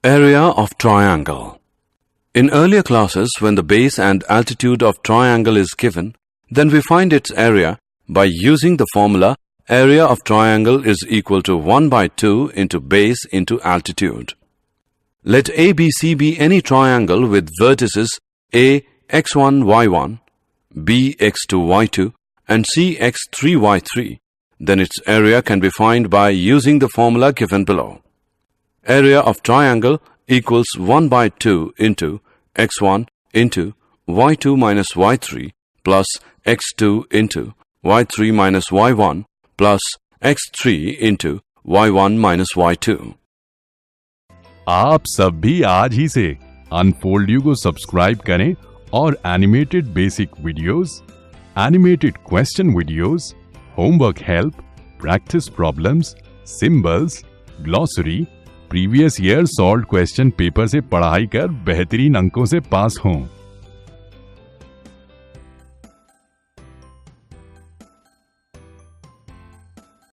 Area of triangle. In earlier classes, when the base and altitude of triangle is given, then we find its area by using the formula area of triangle is equal to 1 by 2 into base into altitude. Let ABC be any triangle with vertices A x1 y1, B x2 y2 and C x3 y3, then its area can be found by using the formula given below. Area of triangle equals 1 by 2 into x1 into y2 minus y3 plus x2 into y3 minus y1 plus x3 into y1 minus y2. आप सब भी आज ही से unfold you को subscribe करें और animated basic videos, animated question videos, homework help, practice problems, symbols, glossary, previous year solved question paper से पढ़ाई कर बेहतरीन अंकों से पास हों।